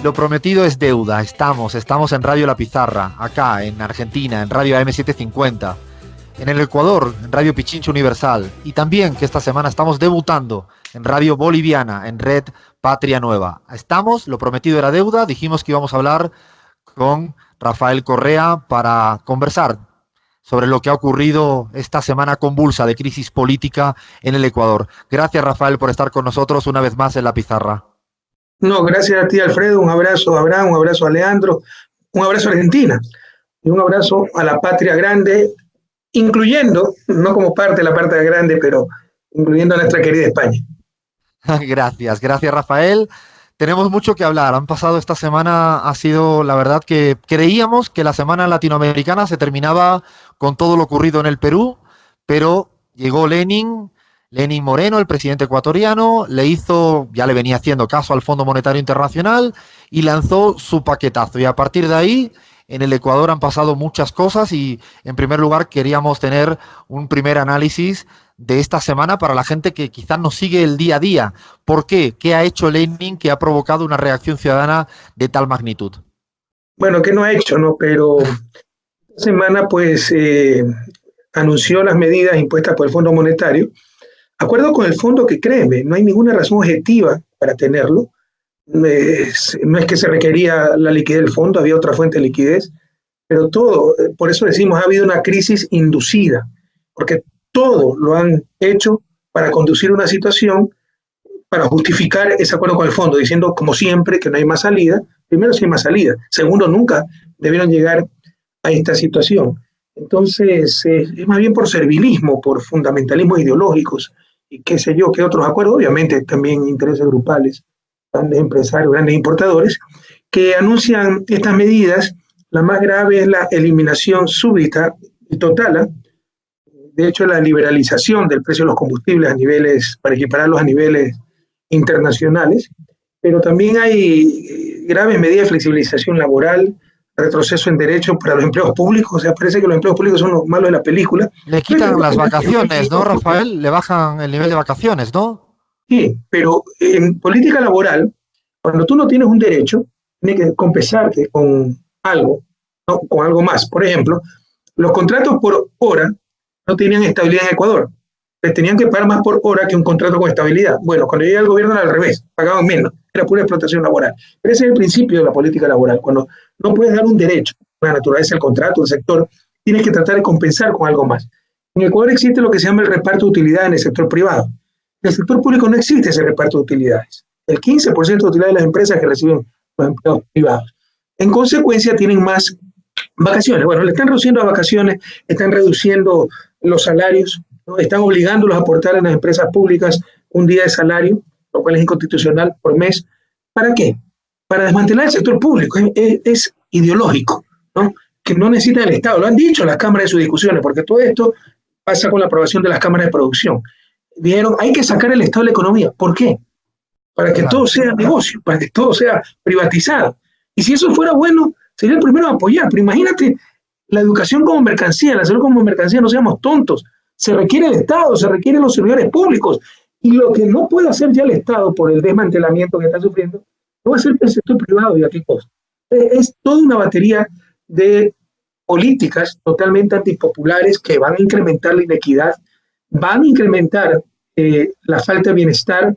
Lo prometido es deuda. Estamos en Radio La Pizarra, acá en Argentina, en Radio AM750, en el Ecuador, en Radio Pichincha Universal, y también que esta semana estamos debutando en Radio Boliviana, en Red Patria Nueva. Lo prometido era deuda. Dijimos que íbamos a hablar con Rafael Correa para conversar sobre lo que ha ocurrido esta semana convulsa de crisis política en el Ecuador. Gracias, Rafael, por estar con nosotros una vez más en La Pizarra. No, gracias a ti, Alfredo. Un abrazo a Abraham, un abrazo a Leandro, un abrazo a Argentina y un abrazo a la patria grande, incluyendo, no como parte de la patria grande, pero incluyendo a nuestra querida España. Gracias, Rafael. Tenemos mucho que hablar. Han pasado esta semana, ha sido la verdad que creíamos que la semana latinoamericana se terminaba con todo lo ocurrido en el Perú, pero llegó Lenin Moreno, el presidente ecuatoriano, ya le venía haciendo caso al Fondo Monetario Internacional y lanzó su paquetazo. Y a partir de ahí, en el Ecuador han pasado muchas cosas y, en primer lugar, queríamos tener un primer análisis de esta semana para la gente que quizás nos sigue el día a día. ¿Por qué? ¿Qué ha hecho Lenin que ha provocado una reacción ciudadana de tal magnitud? Bueno, ¿qué no ha hecho, no? Pero esta semana, pues, anunció las medidas impuestas por el Fondo Monetario. Acuerdo con el fondo que, créeme, no hay ninguna razón objetiva para tenerlo. No es que se requería la liquidez del fondo, había otra fuente de liquidez, pero todo, por eso decimos, ha habido una crisis inducida, porque todo lo han hecho para conducir una situación, para justificar ese acuerdo con el fondo, diciendo, como siempre, que no hay más salida. Primero, si hay más salida. Segundo, nunca debieron llegar a esta situación. Entonces, es más bien por servilismo, por fundamentalismos ideológicos, y qué sé yo, qué otros acuerdos, obviamente también intereses grupales, grandes empresarios, grandes importadores, que anuncian estas medidas. La más grave es la eliminación súbita y total, de hecho la liberalización del precio de los combustibles para equipararlos a niveles internacionales, pero también hay graves medidas de flexibilización laboral, retroceso en derechos para los empleos públicos. O sea, parece que los empleos públicos son los malos de la película. Le quitan las vacaciones, ¿no, Rafael? Le bajan el nivel de vacaciones, ¿no? Sí, pero en política laboral, cuando tú no tienes un derecho, tienes que compensarte con algo, ¿no? Con algo más. Por ejemplo, los contratos por hora no tenían estabilidad en Ecuador. Les tenían que pagar más por hora que un contrato con estabilidad. Bueno, cuando llega el gobierno era al revés, pagaban menos, era pura explotación laboral. Pero ese es el principio de la política laboral. Cuando no puedes dar un derecho, la naturaleza del contrato, del sector, tienes que tratar de compensar con algo más. En Ecuador existe lo que se llama el reparto de utilidades en el sector privado. En el sector público no existe ese reparto de utilidades. El 15% de utilidades de las empresas que reciben los empleados privados. En consecuencia, tienen más vacaciones. Bueno, le están reduciendo las vacaciones, están reduciendo los salarios, ¿no? Están obligándolos a aportar en las empresas públicas un día de salario, lo cual es inconstitucional, por mes. ¿Para qué? Para desmantelar el sector público. Es ideológico, ¿no? Que no necesita el Estado. Lo han dicho las cámaras en sus discusiones, porque todo esto pasa con la aprobación de las cámaras de producción. Dijeron, hay que sacar el Estado de la economía. ¿Por qué? Para que todo sea negocio, para que todo sea privatizado. Y si eso fuera bueno, sería el primero a apoyar. Pero imagínate la educación como mercancía, la salud como mercancía, no seamos tontos. Se requiere el Estado, se requieren los servidores públicos. Y lo que no puede hacer ya el Estado por el desmantelamiento que está sufriendo, no va a ser el sector privado. ¿Y a qué costo? Es toda una batería de políticas totalmente antipopulares que van a incrementar la inequidad, van a incrementar la falta de bienestar,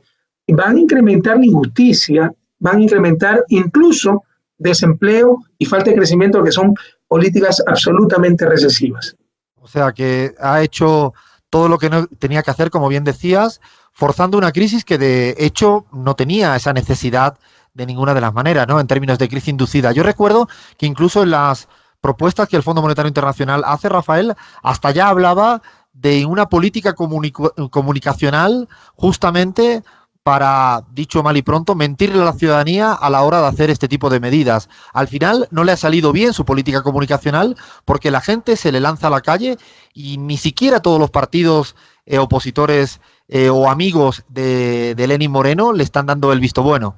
van a incrementar la injusticia, van a incrementar incluso desempleo y falta de crecimiento, que son políticas absolutamente recesivas. O sea que ha hecho todo lo que no tenía que hacer, como bien decías, forzando una crisis que de hecho no tenía esa necesidad de ninguna de las maneras, ¿no? En términos de crisis inducida. Yo recuerdo que incluso en las propuestas que el Fondo Monetario Internacional hace, Rafael, hasta ya hablaba de una política comunicacional justamente para, dicho mal y pronto, mentirle a la ciudadanía a la hora de hacer este tipo de medidas. Al final no le ha salido bien su política comunicacional porque la gente se le lanza a la calle y ni siquiera todos los partidos opositores o amigos de Lenin Moreno le están dando el visto bueno.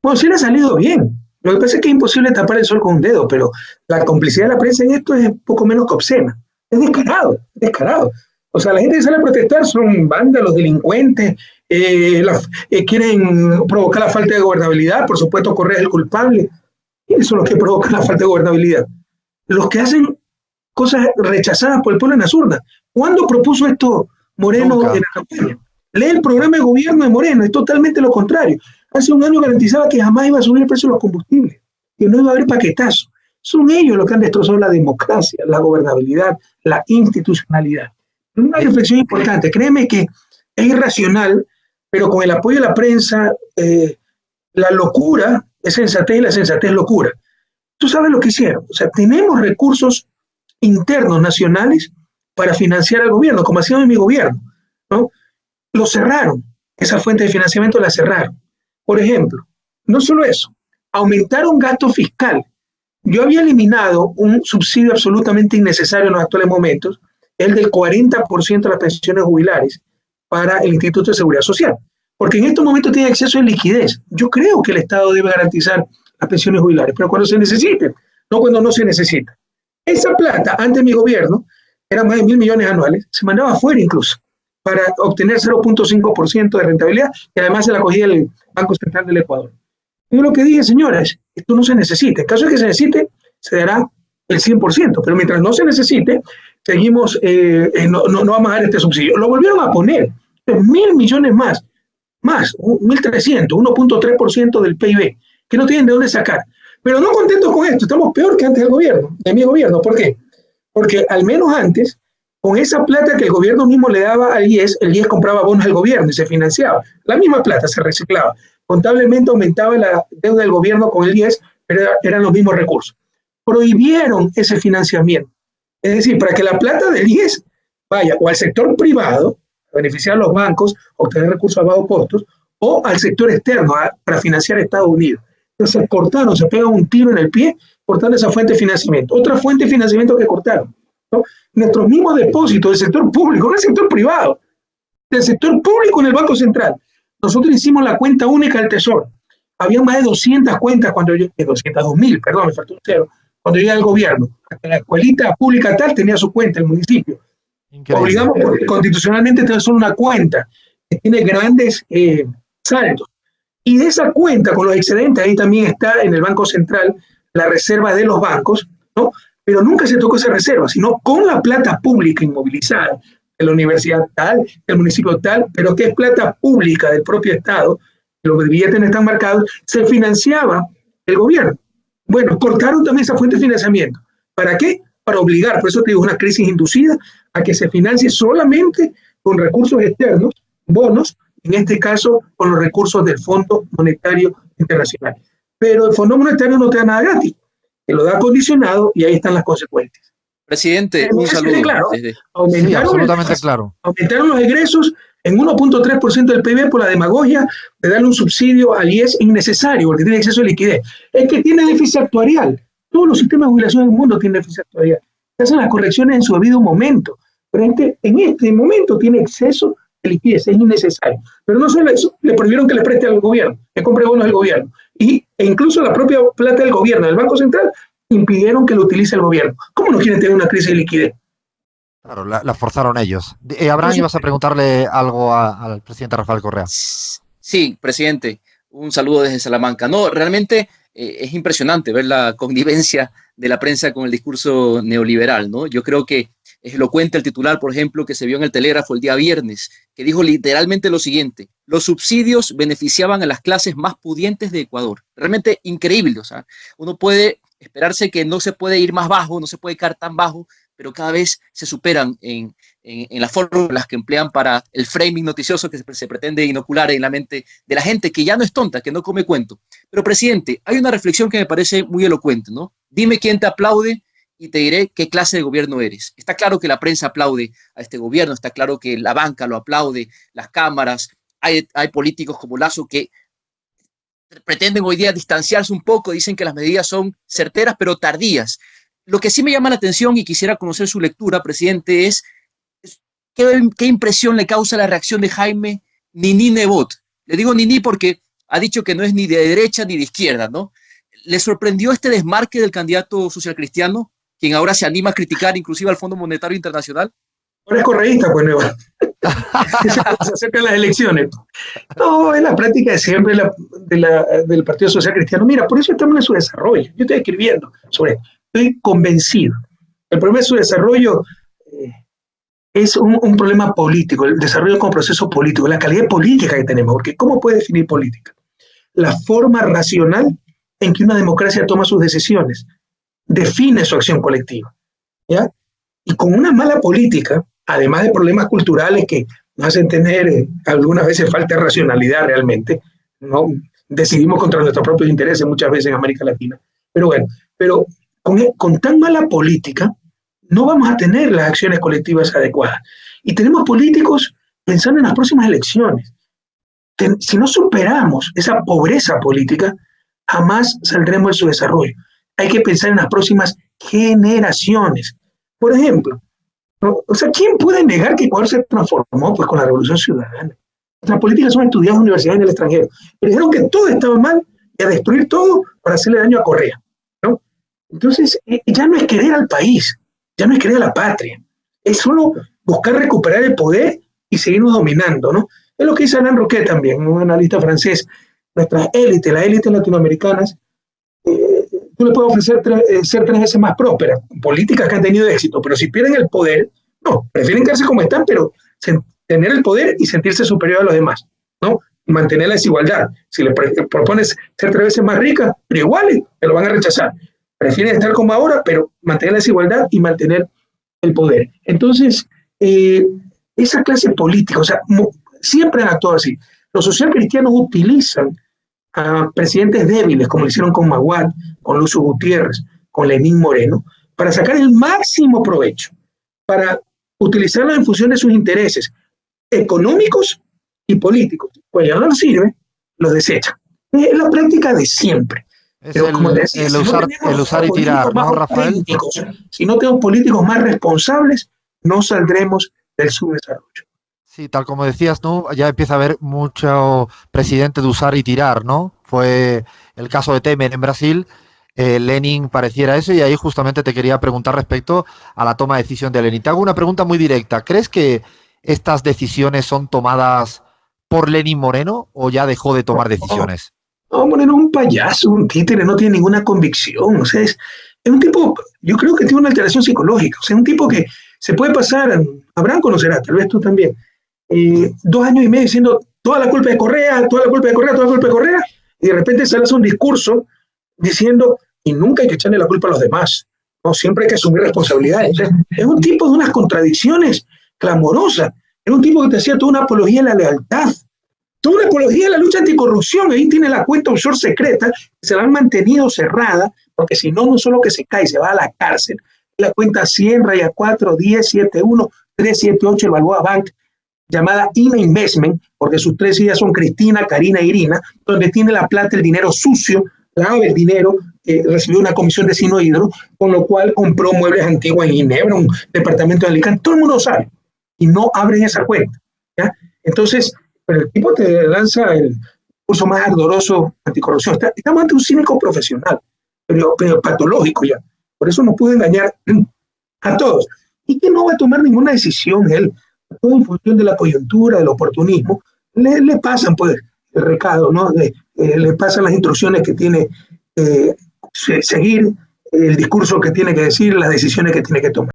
Bueno, sí le ha salido bien. Lo que pasa es que es imposible tapar el sol con un dedo, pero la complicidad de la prensa en esto es un poco menos que obscena. Es descarado, descarado. O sea, la gente que sale a protestar son vándalos, delincuentes, quieren provocar la falta de gobernabilidad, por supuesto Correa es el culpable. ¿Quiénes son los que provocan la falta de gobernabilidad? Los que hacen cosas rechazadas por el pueblo en las urnas. ¿Cuándo propuso esto Moreno Nunca. en la campaña? Lee el programa de gobierno de Moreno, es totalmente lo contrario. Hace un año garantizaba que jamás iba a subir el precio de los combustibles, que no iba a haber paquetazo. Son ellos los que han destrozado la democracia, la gobernabilidad, la institucionalidad. Una reflexión importante, créeme que es irracional, pero con el apoyo de la prensa, la locura es sensatez y la sensatez es locura. Tú sabes lo que hicieron. O sea, tenemos recursos internos nacionales para financiar al gobierno, como hacían en mi gobierno, ¿no? Lo cerraron. Esa fuente de financiamiento la cerraron. Por ejemplo, no solo eso, aumentaron gasto fiscal. Yo había eliminado un subsidio absolutamente innecesario en los actuales momentos, el del 40% de las pensiones jubilares para el Instituto de Seguridad Social, porque en estos momentos tiene exceso de liquidez. Yo creo que el Estado debe garantizar las pensiones jubilares, pero cuando se necesiten, no cuando no se necesita. Esa plata, antes de mi gobierno, era más de 1.000 millones anuales, se mandaba afuera incluso, para obtener 0.5% de rentabilidad, y además se la cogía el Banco Central del Ecuador. Yo lo que dije, señores, esto no se necesita. En caso de que se necesite, se dará el 100%, pero mientras no se necesite, seguimos, no vamos a dar este subsidio. Lo volvieron a poner, 1.000 millones más, 1.300, 1.3% del PIB, que no tienen de dónde sacar. Pero no contentos con esto, estamos peor que antes del gobierno, de mi gobierno. ¿Por qué? Porque al menos antes, con esa plata que el gobierno mismo le daba al IES, el IES compraba bonos del gobierno y se financiaba. La misma plata se reciclaba. Contablemente aumentaba la deuda del gobierno con el IES, pero eran los mismos recursos. Prohibieron ese financiamiento. Es decir, para que la plata del IES vaya o al sector privado, a beneficiar a los bancos, a obtener recursos a bajo costos, o al sector externo, para financiar a Estados Unidos. Entonces cortaron, se pegan un tiro en el pie, cortando esa fuente de financiamiento. Otra fuente de financiamiento que cortaron, ¿no? Nuestros mismos depósitos del sector público, no del sector privado, del sector público en el Banco Central. Nosotros hicimos la cuenta única del Tesoro. Había más de 200 cuentas cuando yo, 202.000, perdón, me faltó un cero, cuando llegué al gobierno. La escuelita pública tal tenía su cuenta, el municipio. Increíble. Obligamos constitucionalmente a tener solo una cuenta que tiene grandes saldos. Y de esa cuenta, con los excedentes, ahí también está en el Banco Central la reserva de los bancos, ¿no? Pero nunca se tocó esa reserva, sino con la plata pública inmovilizada de la universidad tal, del municipio tal, pero que es plata pública del propio Estado, los billetes no están marcados, se financiaba el gobierno. Bueno, cortaron también esa fuente de financiamiento. ¿Para qué? Para obligar, por eso te digo, una crisis inducida a que se financie solamente con recursos externos, bonos, en este caso con los recursos del Fondo Monetario Internacional. Pero el Fondo Monetario no te da nada gratis, te lo da condicionado y ahí están las consecuencias. Presidente, un saludo. Claro, sí, absolutamente claro. Aumentaron los egresos en 1.3% del PIB por la demagogia de darle un subsidio al IES innecesario, porque tiene exceso de liquidez. Es que tiene déficit actuarial. Todos los sistemas de jubilación del mundo tienen déficit actuarial. Se hacen las correcciones en su debido momento. Pero en este momento tiene exceso de liquidez, es innecesario. Pero no solo eso, le prohibieron que le preste al gobierno, que compre bonos del gobierno. E incluso la propia plata del gobierno, del Banco Central, impidieron que lo utilice el gobierno. ¿Cómo no quieren tener una crisis de liquidez? Claro, la forzaron ellos. Abraham, ibas a preguntarle algo al presidente Rafael Correa. Sí, presidente, un saludo desde Salamanca. No, realmente es impresionante ver la connivencia de la prensa con el discurso neoliberal, ¿no? Yo creo que es elocuente el titular, por ejemplo, que se vio en el Telégrafo el día viernes, que dijo literalmente lo siguiente: los subsidios beneficiaban a las clases más pudientes de Ecuador. Realmente increíble, o sea, uno puede esperarse que no se puede ir más bajo, no se puede caer tan bajo, pero cada vez se superan en las fórmulas que emplean para el framing noticioso que se pretende inocular en la mente de la gente que ya no es tonta, que no come cuento. Pero, presidente, hay una reflexión que me parece muy elocuente, ¿no? Dime quién te aplaude y te diré qué clase de gobierno eres. Está claro que la prensa aplaude a este gobierno, está claro que la banca lo aplaude, las cámaras, hay políticos como Lasso que pretenden hoy día distanciarse un poco, dicen que las medidas son certeras pero tardías. Lo que sí me llama la atención y quisiera conocer su lectura, presidente, es qué impresión le causa la reacción de Jaime Niní Nebot. Le digo Niní porque ha dicho que no es ni de derecha ni de izquierda, ¿no? ¿Le sorprendió este desmarque del candidato socialcristiano, quien ahora se anima a criticar inclusive al Fondo Monetario Internacional? Ahora es correísta, pues, Nueva. Se acercan las elecciones. No, es la práctica de siempre del Partido Social Cristiano. Mira, por eso estamos en su desarrollo. Yo estoy escribiendo sobre esto. Estoy convencido. El problema de su desarrollo es un problema político, el desarrollo como proceso político, la calidad política que tenemos. Porque ¿cómo puede definir política? La forma racional en que una democracia toma sus decisiones, define su acción colectiva. ¿Ya? Y con una mala política, además de problemas culturales que nos hacen tener algunas veces falta de racionalidad realmente, ¿no? Decidimos contra nuestros propios intereses muchas veces en América Latina. Pero bueno, pero con tan mala política no vamos a tener las acciones colectivas adecuadas. Y tenemos políticos pensando en las próximas elecciones. Si no superamos esa pobreza política, jamás saldremos de su desarrollo. Hay que pensar en las próximas generaciones. Por ejemplo, o sea, ¿quién puede negar que Ecuador se transformó pues, con la Revolución Ciudadana? Las políticas son estudiadas en universidades en el extranjero. Pero dijeron que todo estaba mal y a destruir todo para hacerle daño a Correa, ¿no? Entonces, ya no es querer al país, ya no es querer a la patria. Es solo buscar recuperar el poder y seguirnos dominando, ¿no? Es lo que dice Alain Roquet también, un analista francés. Nuestras élites, las élites latinoamericanas, tú le puedes ofrecer ser 3 veces más prósperas, políticas que han tenido éxito, pero si pierden el poder, no, prefieren quedarse como están, pero tener el poder y sentirse superior a los demás, ¿no? Mantener la desigualdad. Si le propones ser 3 veces más rica, pero iguales, te lo van a rechazar. Prefieren estar como ahora, pero mantener la desigualdad y mantener el poder. Entonces, esa clase política, o sea, siempre han actuado así. Los socialcristianos utilizan a presidentes débiles, como lo hicieron con Maguad, con Lucio Gutiérrez, con Lenín Moreno, para sacar el máximo provecho, para utilizarlos en función de sus intereses económicos y políticos. Pues ya no nos sirve, los desechan. Es la práctica de siempre. Es pero como te decía, el usar y tirar, ¿no, Rafael? Si no tenemos políticos más responsables, no saldremos del subdesarrollo. Sí, tal como decías, ¿no? Ya empieza a haber mucho presidente de usar y tirar, ¿no? Fue el caso de Temer en Brasil, Lenin pareciera eso, y ahí justamente te quería preguntar respecto a la toma de decisión de Lenin. Te hago una pregunta muy directa. ¿Crees que estas decisiones son tomadas por Lenín Moreno o ya dejó de tomar decisiones? No, Moreno es un payaso, un títere, no tiene ninguna convicción. O sea, es un tipo, yo creo que tiene una alteración psicológica. O sea, es un tipo que se puede pasar, Abraham conocerá, tal vez tú también, 2 años y medio diciendo toda la culpa de Correa, toda la culpa de Correa, toda la culpa de Correa, y de repente sale un discurso diciendo, y nunca hay que echarle la culpa a los demás, ¿no? Siempre hay que asumir responsabilidades. O sea, es un tipo de unas contradicciones clamorosas, es un tipo que te hacía toda una apología de la lealtad, toda una apología de la lucha anticorrupción. Ahí tiene la cuenta offshore secreta, se la han mantenido cerrada, porque si no, no solo que se cae, se va a la cárcel. La cuenta 100-4-10-71-378, el Balboa Bank, llamada INA Investment, porque sus 3 hijas son Cristina, Karina e Irina, donde tiene la plata, el dinero sucio, lava el dinero, recibió una comisión de Sinohydro, con lo cual compró muebles antiguos en Ginebra, un departamento de Alicante, todo el mundo sabe, y no abren esa cuenta, ¿ya? Entonces, pero el tipo te lanza el curso más ardoroso anticorrupción. Estamos ante un cínico profesional, pero patológico ya. Por eso nos puede engañar a todos. Y que no va a tomar ninguna decisión él, todo en función de la coyuntura, del oportunismo. Le pasan pues el recado, ¿no? Le pasan las instrucciones que tiene seguir, el discurso que tiene que decir, las decisiones que tiene que tomar.